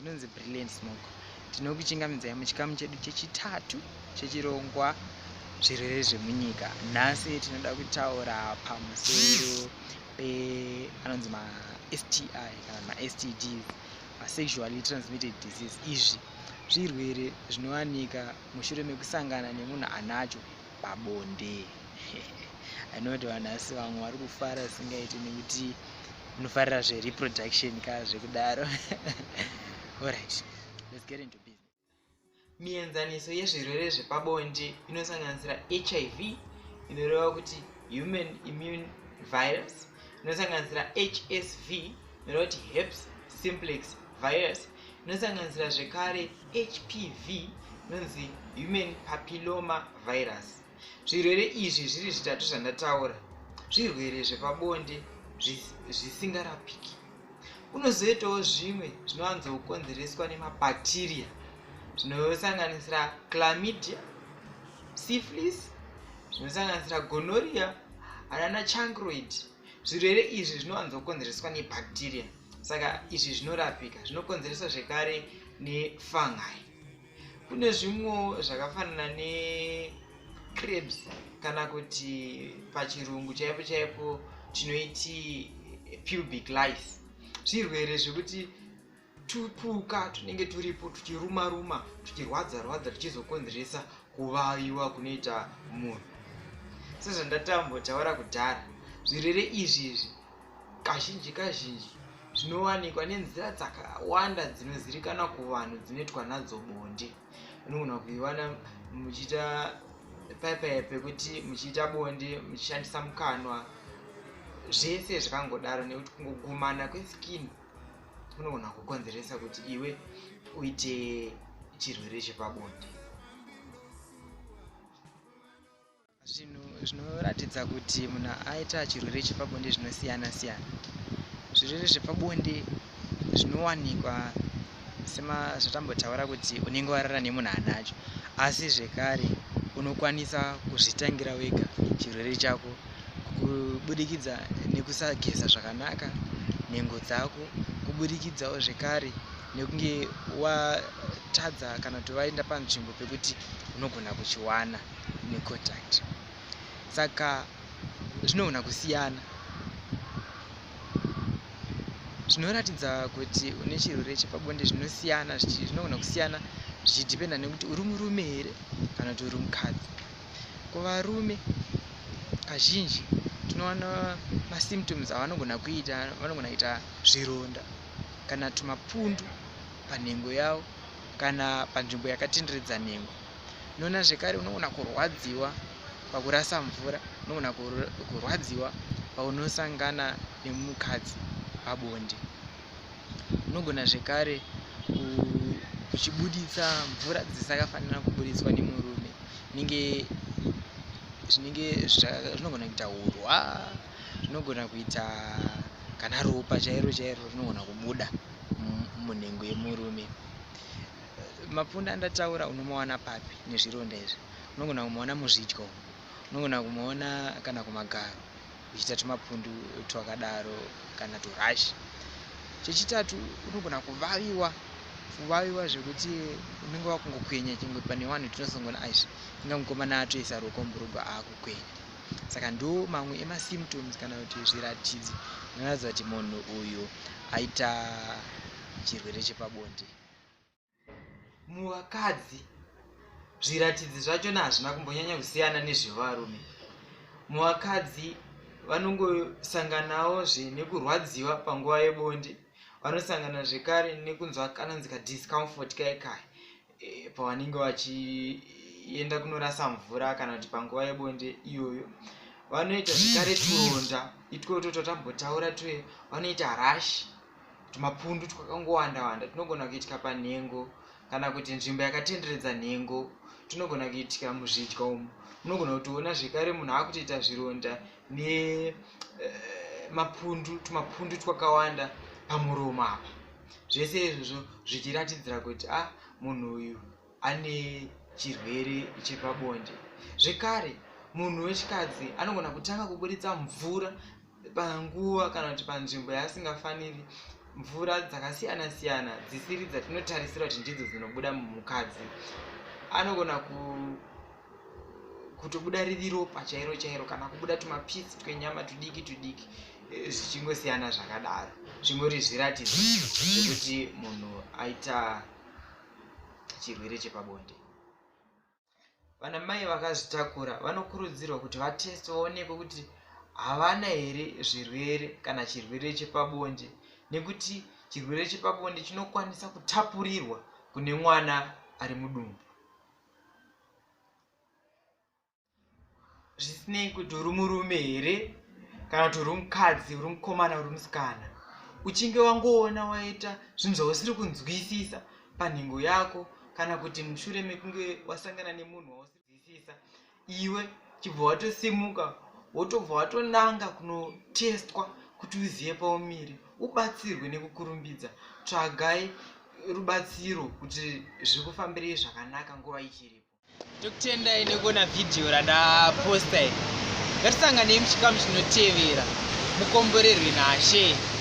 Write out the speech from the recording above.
chinonzi brilliant smoke. Tinokuchingamidzai muchikamu chedu chechitatu chechirongwa zvirwere zvemunyika. Nhasi tinoda kutaura pamusoro anonzi STI kana STDs, sexually transmitted disease. Izvi zvirwere zvinowanika mushure mekusangana nemunhu anacho pabonde. I know kuti vanhasi vamwe vari kufara singaiti nekuti munofarira reproduction ka zvekudaro. Alright, let's get into business. Muenzaniso yezvirwere zvepabonde inosanganisira HIV, inoreva kuti human immune virus, inosanganisira HSV, inoreva kuti herpes simplex virus, inosanganisira zvekare HPV, inonzi human papilloma virus. Zvirwere izvi zviri zvitatu zvandataura zvirwere zvepabonde zvisingarapiki. Kunozoitawo zvimwe zvinowanzokonzereswa nemabhakteria zvinosanganisira chlamydia, syphilis, zvinosanganisira gonorrhea, anachancroid. Zvirwere izvi zvinowanzokonzereswa nebhakteria, saka izvi zvinorapika. Zvinokonzereswa zvekare nefungi. Kune zvimwe zvakafanana necrebs kana kuti pachirungu chaipo chaipo tinoiti pubic lice. Zvirwere zvekuti tupuka tunenge turipo tuchiruma tuchirwadza tuchizokonzeresa kuvaviwa kunoita munhu. Sezvandatambotaura kudhara, zvirwere izvi kazhinji zvinowanikwa nenzira dzakawanda dzinozivikanwa kuvanhu dzinoitwa nadzo bonde. Unogona kuiwana muchiita paipai pekuti muchiita bonde muchishandisa mukanwa, zvese zvakangodaro, nekuti kungogumana kweskin kunogona kukonzeresa kuti iwe uite chirwere chepabonde. Zvinhu zvinoratidza kuti munhu aita chirwere chepabonde zvinosiyana siyana. Zvirwere zvepabonde zvinowanikwa zvatambotaura kuti unenge warara nemunhu anacho, asi zvekare unokwanisa kuzvitangira wega chirwere chako kubudikidza nekusageza zvakanaka nhengo dzako, kubudikidzawo zvekare nekunge watadza kana kuti waenda panzvimbo pekuti unogona kuchiwana necontact. Saka zvinogona kusiyana. Zvinoratidza kuti une chirwere chepabonde zvinogona kusiyana zvichidhipenda nekuti uri murume here kana kuti uri mukadzi. Kuvarume kazhinji tinowana masymptoms avanogona kuita. Vanogona kuita zvironda kana tumapundu panhengo yavo kana panzvimbo yakatenderedza nhengo. Unoona zvekare unogona kurwadziwa pakurasa mvura, unogona kurwadziwa paunosangana nemukadzi pabonde. Unogona zvekare kuchibuditsa mvura dzisikafanira kubuditswa nemurume, zvinogona kuita urwa, zvinogona kuita kana ropa chairo rinogona kubuda munhengo yemurume. Mapundu andataura unomawana papi nezvironda izvi? Unogona kumaona muzvidyo, unogona kumaona kana kumagaro uchiita tumapundu twakadaro kana turashi. Chechitatu, unogona kuvaviwa zvekuti unenge wakungokwenya chingwe pane wanhu tunosongona aizvi inga mukomana atoisa ruoko murugwa akukwenya. Saka ndo mamwe emasymptoms kana kuti zviratidzo zvinoratidza kuti munhu uyu aita chirwere chepabonde. Muvakadzi zviratidzo zvachona hazvina kumbonyanya kusiyana nezvevarume. Muvakadzi vanongosanganawo nekurwadziwa panguva yebonde, vanosangana zvekare nekunzwa kanonzi discomfort kai pavanenge vachienda kunorasa mvura kana kuti panguva yebonde iyoyo. Vanoita zvekare turonda itwoto totambotaura tuye, vanoita rash, tumapundu twakangowanda tunogona kuitika panhengo kana kuti nzvimbo yakatenderedza nhengo, tunogona kuitika muzvidya umu. Unogona kutoona zvekare munhu akutoita zvironda tumapundu twakawanda pamuromo apa. Zvese izvozvo zvichiratidzira kuti munhu uyu ane chirwere chepabonde. Zvekare munhu wechikadzi anogona kutanga kubuditsa mvura panguva kana kuti panzvimbo yaasingafaniri mvura dzakasiyana siyana dzisiri dzatinotarisira kuti ndidzo dzinobuda mumukadzi, anogona kutobuda riri ropa chairo chairo kana kubuda tumapisi twenyama tudiki tudiki, zvichingosiyana zvakadaro. Zvingori zviratidzo zvekuti munhu aita chirwere chepabonde. Vana mai vakazvitakura vanokurudzirwa kuti vateste vaonekwe kuti havana here zvirwere kana chirwere chepabonde, nekuti chirwere chepabonde chinokwanisa kutapurirwa kune mwana ari mudumbu. Zvisinei kuti uri murume here kana kuti uri mukadzi, uri mukomana, uri musikana, uchinge wangoona waita zvinhu zvausiri kunzwisisa panhengo yako kana kuti mushure mekunge wasangana nemunhu wausiri, iwe chibva watosimuka wotobva watonanga kunotestwa kuti uzive paumiri, ubatsirwe nekukurumbidza. Tsvagai rubatsiro kuti zvikufambirei zvakanaka nguva ichiripo. Tokutendai nekuona vhidhiyo radaposta iri. Ngatisanganei muchikamu chinotevera, mukomborerwe naShe.